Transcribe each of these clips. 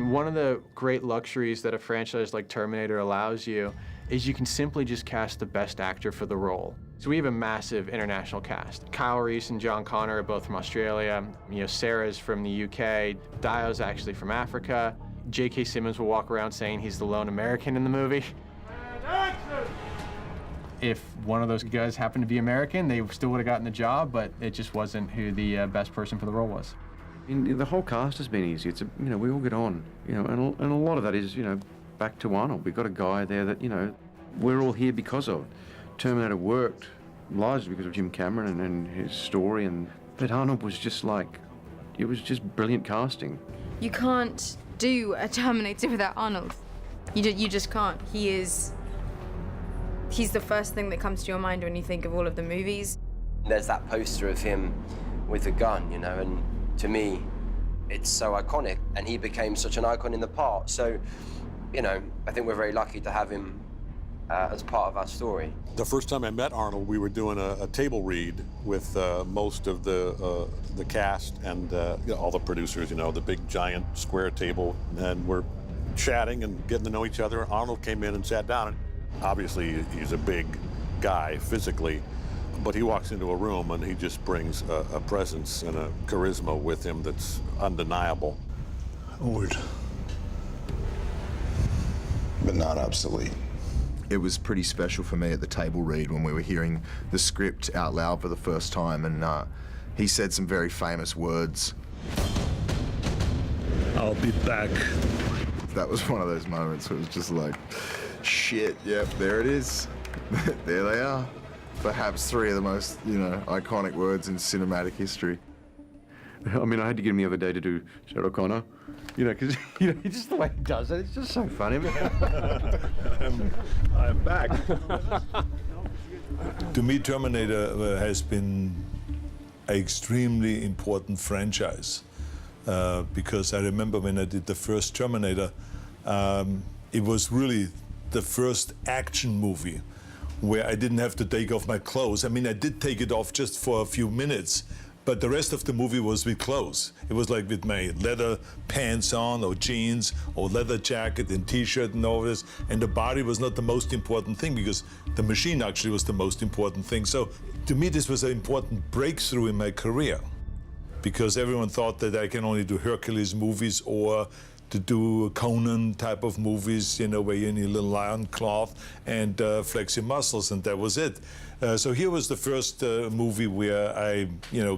One of the great luxuries that a franchise like Terminator allows you is you can simply just cast the best actor for the role. So we have a massive international cast. Kyle Reese and John Connor are both from Australia. Sarah's from the UK. Dio's actually from Africa. J.K. Simmons will walk around saying he's the lone American in the movie. If one of those guys happened to be American, they still would have gotten the job, but it just wasn't who the best person for the role was. The whole cast has been easy. It's we all get on, and a lot of that is, back to Arnold. We've got a guy there that, we're all here because of. Terminator worked largely because of Jim Cameron and his story, but Arnold was just it was just brilliant casting. You can't do a Terminator without Arnold. You just can't. He's the first thing that comes to your mind when you think of all of the movies. There's that poster of him with a gun, and to me, it's so iconic, and he became such an icon in the part. So, I think we're very lucky to have him as part of our story. The first time I met Arnold, we were doing a table read with most of the cast and all the producers, the big giant square table, and we're chatting and getting to know each other. Arnold came in and sat down. Obviously, he's a big guy physically, but he walks into a room and he just brings a presence and a charisma with him that's undeniable. Old, but not obsolete. It was pretty special for me at the table read when we were hearing the script out loud for the first time, and he said some very famous words. I'll be back. That was one of those moments where it was just like, shit, yep, there it is. There they are. Perhaps three of the most, iconic words in cinematic history. I mean, I had to get him the other day to do Sarah Connor, because just the way he does it, it's just so funny. I'm back. To me, Terminator has been an extremely important franchise because I remember when I did the first Terminator, it was really the first action movie where I didn't have to take off my clothes. I mean, I did take it off just for a few minutes, but the rest of the movie was with clothes. It was like with my leather pants on, or jeans, or leather jacket and T-shirt and all this. And the body was not the most important thing because the machine actually was the most important thing. So to me, this was an important breakthrough in my career because everyone thought that I can only do Hercules movies or to do Conan type of movies, where you need a little lion cloth and flex your muscles, and that was it. So here was the first movie where I,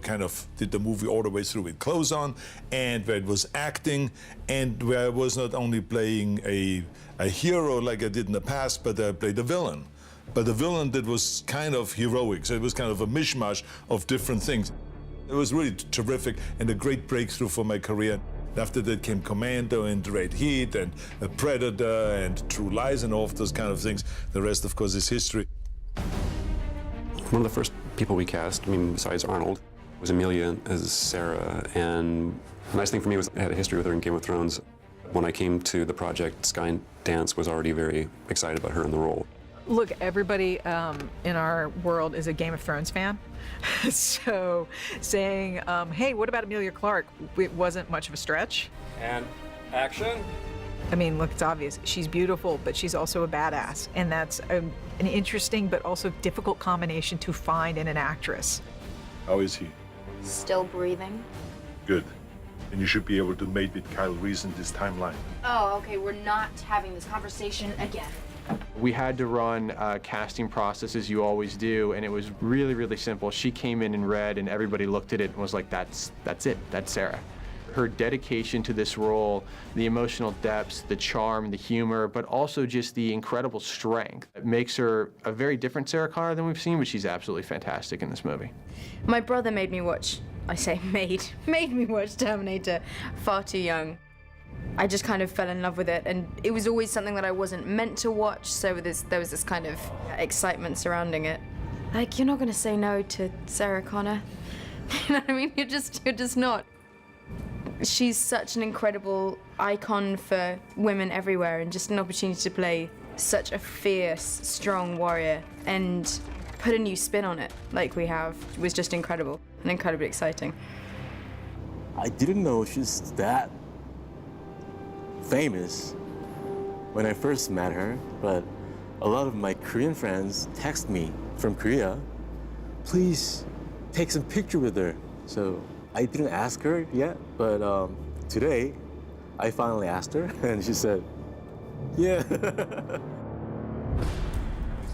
kind of did the movie all the way through with clothes on, and where it was acting, and where I was not only playing a hero like I did in the past, but I played a villain. But a villain that was kind of heroic, so it was kind of a mishmash of different things. It was really terrific and a great breakthrough for my career. After that came Commando and Red Heat and Predator and True Lies and all of those kind of things. The rest, of course, is history. One of the first people we cast, besides Arnold, was Emilia as Sarah. And the nice thing for me was I had a history with her in Game of Thrones. When I came to the project, Skydance was already very excited about her in the role. Look, everybody in our world is a Game of Thrones fan. So saying, hey, what about Emilia Clarke? It wasn't much of a stretch. And action. Look, it's obvious. She's beautiful, but she's also a badass. And that's an interesting but also difficult combination to find in an actress. How is he? Still breathing. Good. And you should be able to mate with Kyle Reese in this timeline. Oh, okay, we're not having this conversation again. We had to run a casting process as you always do, and it was really, really simple. She came in and read, and everybody looked at it and was like, that's it, that's Sarah. Her dedication to this role, the emotional depths, the charm, the humor, but also just the incredible strength. It makes her a very different Sarah Connor than we've seen, but she's absolutely fantastic in this movie. My brother made me watch, made me watch Terminator far too young. I just kind of fell in love with it, and it was always something that I wasn't meant to watch, so there was this kind of excitement surrounding it. Like, you're not gonna say no to Sarah Connor. You know what I mean? You're just not. She's such an incredible icon for women everywhere, and just an opportunity to play such a fierce, strong warrior and put a new spin on it like we have was just incredible and incredibly exciting. I didn't know she's that famous when I first met her, but a lot of my Korean friends text me from Korea, please take some picture with her. So I didn't ask her yet, but today I finally asked her and she said, yeah.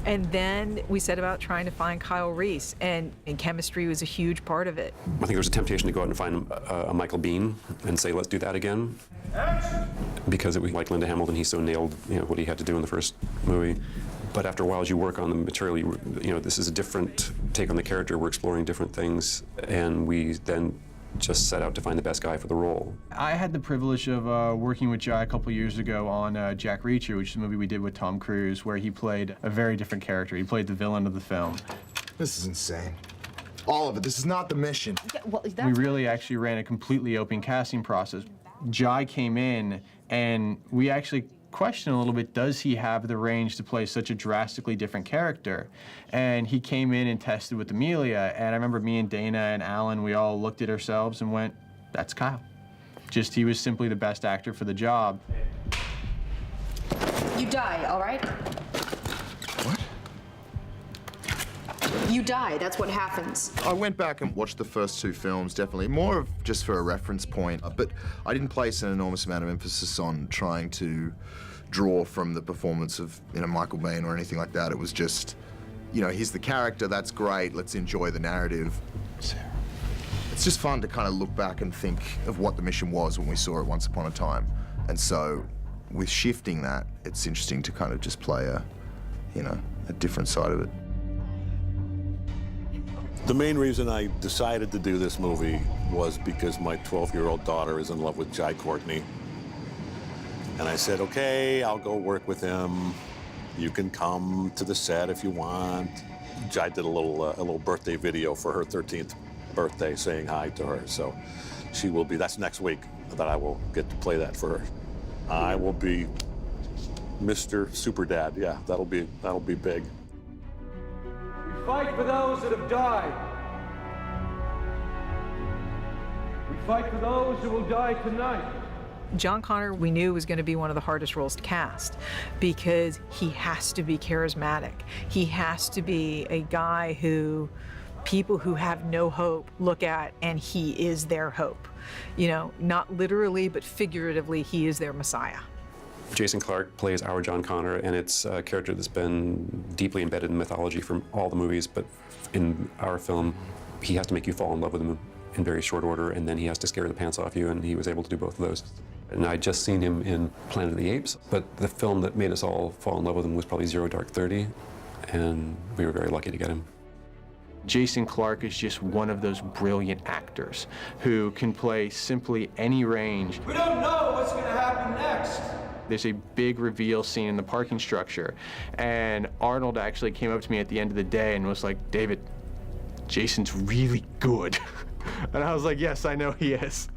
And then we set about trying to find Kyle Reese, and chemistry was a huge part of it. I think there was a temptation to go out and find a Michael Biehn and say, let's do that again. Because it was like Linda Hamilton, he so nailed what he had to do in the first movie. But after a while, as you work on the material, this is a different take on the character. We're exploring different things, and we then just set out to find the best guy for the role. I had the privilege of working with Jai a couple years ago on Jack Reacher, which is a movie we did with Tom Cruise, where he played a very different character. He played the villain of the film. This is insane. All of it. This is not the mission. Yeah, well, We really actually ran a completely open casting process. Jai came in, and we actually questioned a little bit, does he have the range to play such a drastically different character? And he came in and tested with Amelia, and I remember me and Dana and Alan, we all looked at ourselves and went, that's Kyle. Just, he was simply the best actor for the job. You die, all right? What? You die, that's what happens. I went back and watched the first two films, definitely, more of just for a reference point, but I didn't place an enormous amount of emphasis on trying to draw from the performance of Michael Biehn or anything like that. It was just, he's the character, that's great, let's enjoy the narrative. Sarah. It's just fun to kind of look back and think of what the mission was when we saw it once upon a time. And so, with shifting that, it's interesting to kind of just play a different side of it. The main reason I decided to do this movie was because my 12-year-old daughter is in love with Jai Courtney. And I said, okay, I'll go work with him. You can come to the set if you want. Jai did a little birthday video for her 13th birthday saying hi to her. So she will be, that's next week that I will get to play that for her. I will be Mr. Super Dad. Yeah, that'll be big. We fight for those that have died. We fight for those who will die tonight. John Connor, we knew, was going to be one of the hardest roles to cast because he has to be charismatic. He has to be a guy who people who have no hope look at, and he is their hope. Not literally, but figuratively, he is their Messiah. Jason Clarke plays our John Connor, and it's a character that's been deeply embedded in mythology from all the movies, but in our film, he has to make you fall in love with him in very short order, and then he has to scare the pants off you, and he was able to do both of those. And I'd just seen him in Planet of the Apes, but the film that made us all fall in love with him was probably Zero Dark 30, and we were very lucky to get him. Jason Clarke is just one of those brilliant actors who can play simply any range. We don't know what's going to happen next. There's a big reveal scene in the parking structure, and Arnold actually came up to me at the end of the day and was like, David, Jason's really good. And I was like, yes, I know he is.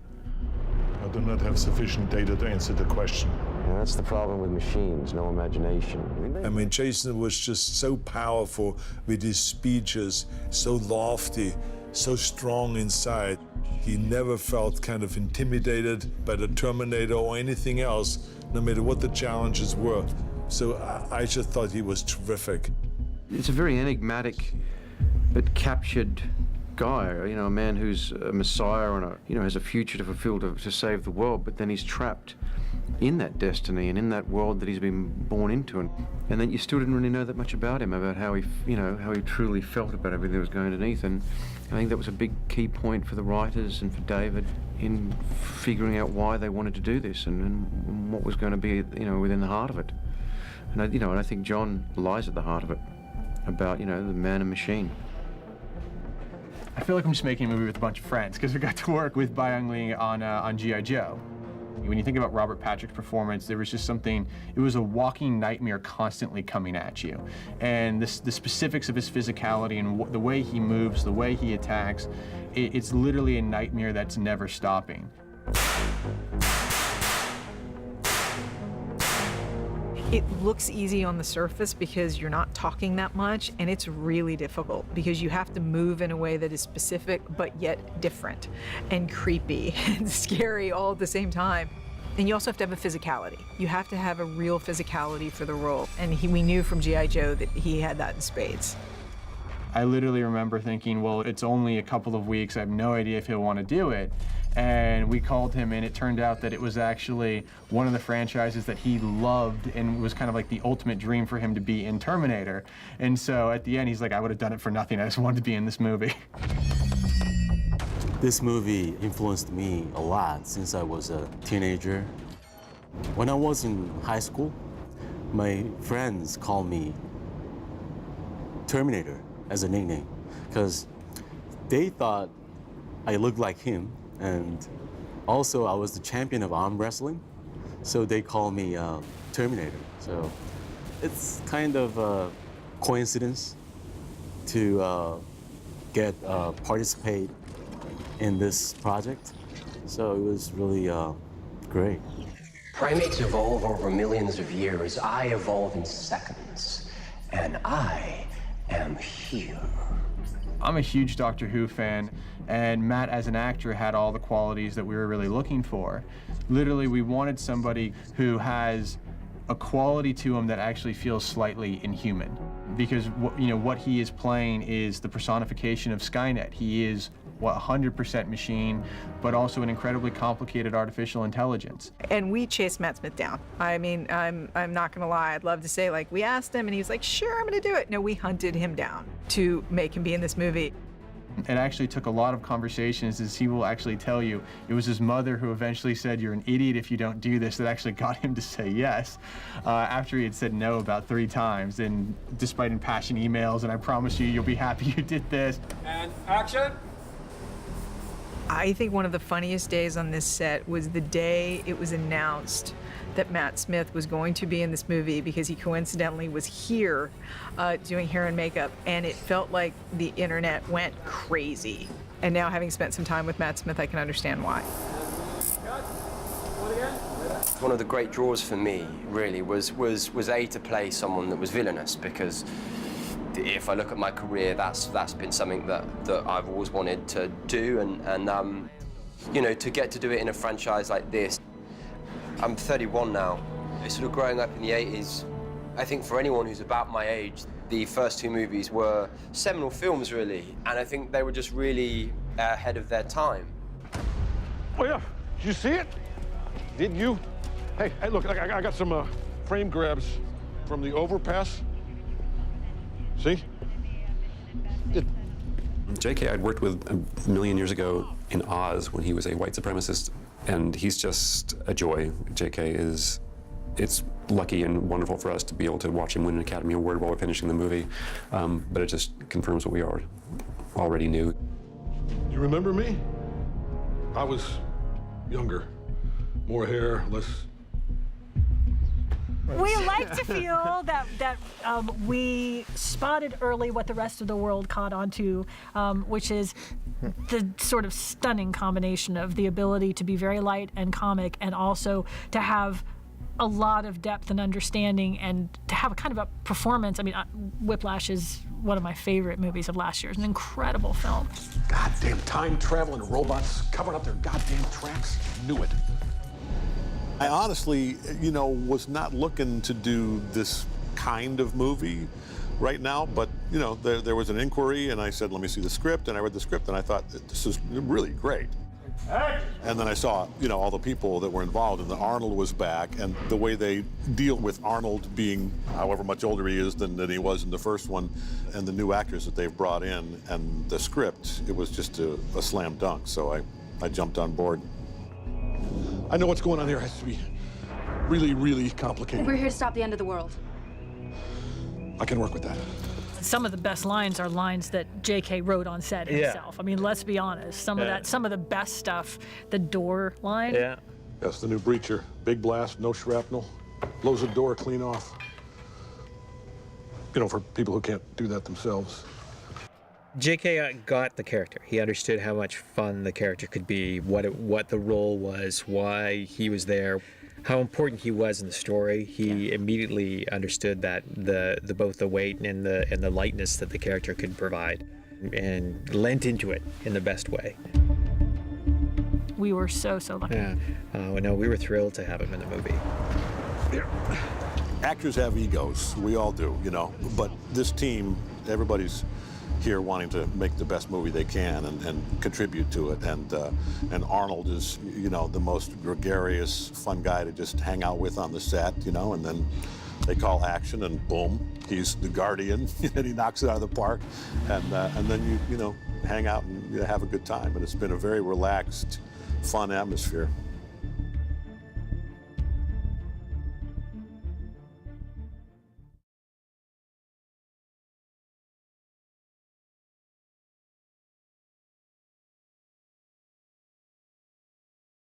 I do not have sufficient data to answer the question. That's the problem with machines, no imagination. I mean, Jason was just so powerful with his speeches, so lofty, so strong inside. He never felt kind of intimidated by the Terminator or anything else, no matter what the challenges were. So I just thought he was terrific. It's a very enigmatic but captured guy, a man who's a messiah and has a future to fulfill to save the world, but then he's trapped in that destiny and in that world that he's been born into, and then you still didn't really know that much about him, about how he truly felt about everything that was going underneath. And I think that was a big key point for the writers and for David in figuring out why they wanted to do this and what was going to be within the heart of it. And I think John lies at the heart of it, about the man and machine. I feel like I'm just making a movie with a bunch of friends because we got to work with Byung Lee on G.I. Joe. When you think about Robert Patrick's performance, there was just something, it was a walking nightmare constantly coming at you. And the specifics of his physicality and the way he moves, the way he attacks, it's literally a nightmare that's never stopping. It looks easy on the surface because you're not talking that much, and it's really difficult because you have to move in a way that is specific but yet different and creepy and scary all at the same time. And you also have to have a physicality. You have to have a real physicality for the role. And we knew from G.I. Joe that he had that in spades. I literally remember thinking, well, it's only a couple of weeks. I have no idea if he'll want to do it. And we called him, and it turned out that it was actually one of the franchises that he loved and was kind of like the ultimate dream for him to be in Terminator. And so at the end, he's like, I would have done it for nothing. I just wanted to be in this movie. This movie influenced me a lot since I was a teenager. When I was in high school, my friends called me Terminator as a nickname because they thought I looked like him, and also I was the champion of arm wrestling, so they call me Terminator. So it's kind of a coincidence to participate in this project, so it was really great. Primates evolve over millions of years. I evolve in seconds, and I am here. I'm a huge Doctor Who fan, and Matt, as an actor, had all the qualities that we were really looking for. Literally, we wanted somebody who has a quality to him that actually feels slightly inhuman, because what he is playing is the personification of Skynet. He is 100% machine, but also an incredibly complicated artificial intelligence. And we chased Matt Smith down. I mean, I'm not gonna lie, I'd love to say, like, we asked him and he was like, sure, I'm gonna do it. No, we hunted him down to make him be in this movie. It actually took a lot of conversations, as he will actually tell you. It was his mother who eventually said, you're an idiot if you don't do this, that actually got him to say yes, after he had said no about 3 times, and despite impassioned emails, and I promise you, you'll be happy you did this. And action! I think one of the funniest days on this set was the day it was announced that Matt Smith was going to be in this movie, because he coincidentally was here doing hair and makeup, and it felt like the internet went crazy. And now, having spent some time with Matt Smith, I can understand why. One of the great draws for me, really, was A, to play someone that was villainous, because if I look at my career, that's been something that I've always wanted to do, and to get to do it in a franchise like this. I'm 31 now. Sort of growing up in the 80s, I think for anyone who's about my age, the first 2 movies were seminal films, really, and I think they were just really ahead of their time. Oh yeah, did you see it? Did you? Hey, look, I got some frame grabs from the overpass. See? JK I'd worked with a million years ago in Oz when he was a white supremacist, and he's just a joy. JK it's lucky and wonderful for us to be able to watch him win an Academy Award while we're finishing the movie, but it just confirms what we already knew. You remember me? I was younger, more hair, less. We like to feel that we spotted early what the rest of the world caught onto, which is the sort of stunning combination of the ability to be very light and comic, and also to have a lot of depth and understanding, and to have a kind of a performance. I mean, Whiplash is one of my favorite movies of last year. It's an incredible film. Goddamn time-traveling robots covering up their goddamn tracks. Knew it. I honestly, was not looking to do this kind of movie right now, but, there was an inquiry, and I said, let me see the script, and I read the script, and I thought, this is really great. And then I saw, all the people that were involved, and Arnold was back, and the way they deal with Arnold being however much older he is than he was in the first one, and the new actors that they've brought in, and the script, it was just a slam dunk, so I jumped on board. I know what's going on here has to be really, really complicated. We're here to stop the end of the world. I can work with that. Some of the best lines are lines that JK wrote on set himself. I mean, let's be honest. Some of the best stuff, the door line. Yeah. That's the new breacher. Big blast, no shrapnel. Blows the door clean off. For people who can't do that themselves. JK got the character. He understood how much fun the character could be, what the role was, why he was there, how important he was in the story. He immediately understood that both the weight and the lightness that the character could provide, and lent into it in the best way. We were so lucky. Yeah. No, we were thrilled to have him in the movie. Actors have egos. We all do, you know. But this team, everybody's here wanting to make the best movie they can and contribute to it. And Arnold is, you know, the most gregarious, fun guy to just hang out with on the set, you know. And then they call action, and boom, he's the guardian, and he knocks it out of the park. And then you know, hang out and have a good time. And it's been a very relaxed, fun atmosphere.